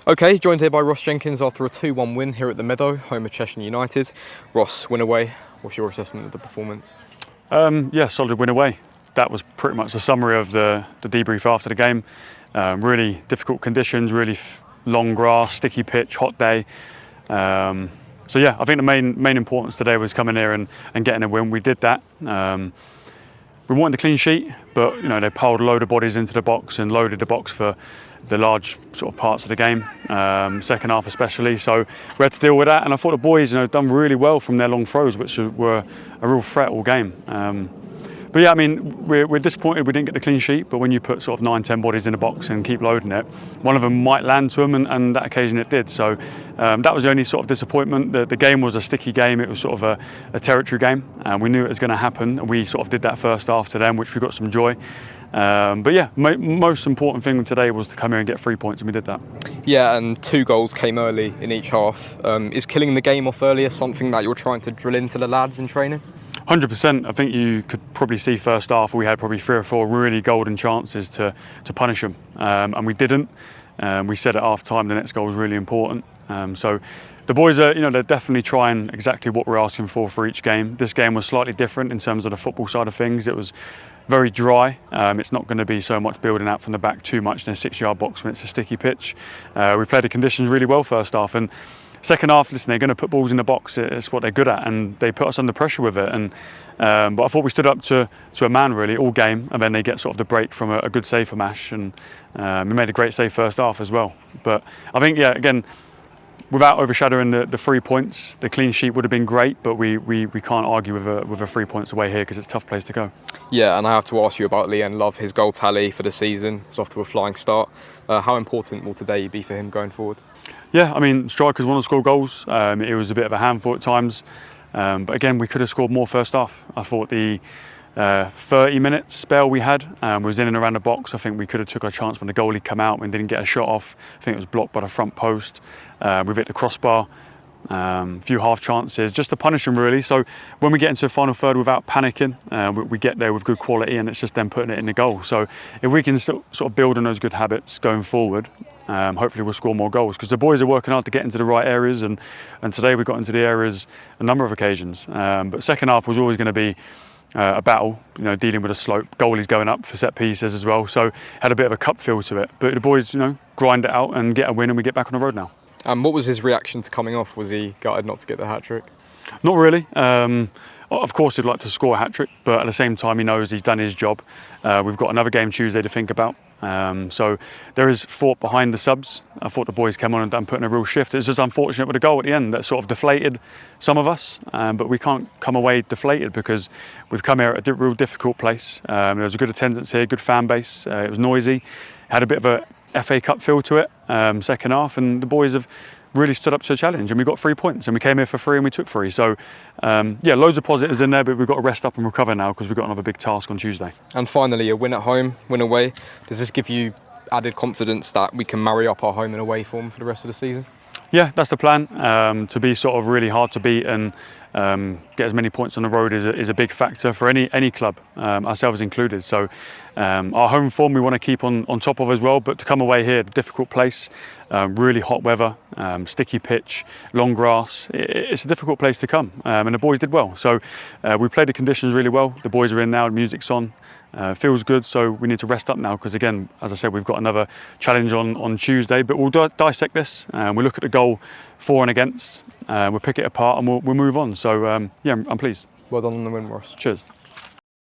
Okay, joined here by Ross Jenkins after a 2-1 win here at the Meadow, home of Chesham United. Ross, win away. What's your assessment of the performance? Yeah, solid win away. That was pretty much the summary of the debrief after the game. Really difficult conditions, really long grass, sticky pitch, hot day. So yeah, I think the main importance today was coming here and getting a win. We did that. We wanted the clean sheet, but they piled a load of bodies into the box and loaded the box for the large sort of parts of the game, second half especially. So we had to deal with that, and I thought the boys done really well from their long throws, which were a real threat all game. But yeah, I mean, we're disappointed we didn't get the clean sheet, but when you put sort of 9-10 bodies in the box and keep loading it, one of them might land to them, and that occasion it did. So that was the only sort of disappointment. The game was a sticky game. It was sort of a territory game, and we knew it was going to happen. And we sort of did that first half to them, which we got some joy. But yeah, most important thing today was to come here and get 3 points, and we did that. Yeah, and 2 goals came early in each half. Is killing the game off earlier something that you're trying to drill into the lads in training? 100%. I think you could probably see first half we had probably 3 or 4 really golden chances to punish them, and we didn't. We said at half time the next goal was really important. So the boys are, they're definitely trying exactly what we're asking for each game. This game was slightly different in terms of the football side of things. It was very dry. It's not going to be so much building out from the back too much in a 6-yard box when it's a sticky pitch. We played the conditions really well first half, and second half, listen, they're going to put balls in the box. It's what they're good at, and they put us under pressure with it. And but I thought we stood up to a man really all game, and then they get sort of the break from a good save from Ash, and we made a great save first half as well. But I think, yeah, again, without overshadowing the 3 points, the clean sheet would have been great, but we can't argue with a 3 points away here because it's a tough place to go. Yeah, and I have to ask you about Leanne Love, his goal tally for the season. It's off to a flying start. How important will today be for him going forward? Yeah, I mean, strikers want to score goals. It was a bit of a handful at times. But again, we could have scored more first half. I thought the 30-minute spell we had was in and around the box. I think we could have took our chance when the goalie came out and didn't get a shot off. I think it was blocked by the front post. We've hit the crossbar. A few half chances just to punish them really. So when we get into the final third without panicking, we get there with good quality, and it's just then putting it in the goal. So if we can still sort of build on those good habits going forward, hopefully we'll score more goals, because the boys are working hard to get into the right areas, and today we got into the areas a number of occasions. But second half was always going to be a battle, dealing with a slope, goalies going up for set pieces as well. So had a bit of a cup feel to it. But the boys, grind it out and get a win, and we get back on the road now. What was his reaction to coming off? Was he gutted not to get the hat-trick? Not really. Of course he'd like to score a hat-trick, but at the same time he knows he's done his job. We've got another game Tuesday to think about. So there is thought behind the subs. I thought the boys came on and done putting a real shift. It's just unfortunate with the goal at the end that sort of deflated some of us, but we can't come away deflated because we've come here at a real difficult place. There was a good attendance here, good fan base. It was noisy, had a bit of a FA Cup feel to it, second half, and the boys have really stood up to the challenge, and we got 3 points, and we came here for 3 and we took 3. So yeah, loads of positives in there, but we've got to rest up and recover now because we've got another big task on Tuesday. And finally, a win at home, win away. Does this give you added confidence that we can marry up our home and away form for the rest of the season? Yeah, that's the plan. To be sort of really hard to beat and get as many points on the road is a big factor for any club, ourselves included. So our home form we want to keep on top of as well, but to come away here, difficult place, really hot weather, sticky pitch, long grass, it's a difficult place to come, and the boys did well. So we played the conditions really well. The boys are in now, the music's on. Feels good, so we need to rest up now because, again, as I said, we've got another challenge on Tuesday. But we'll dissect this. We'll look at the goal for and against. We'll pick it apart and we'll move on. So, yeah, I'm pleased. Well done on the win, Ross. Cheers.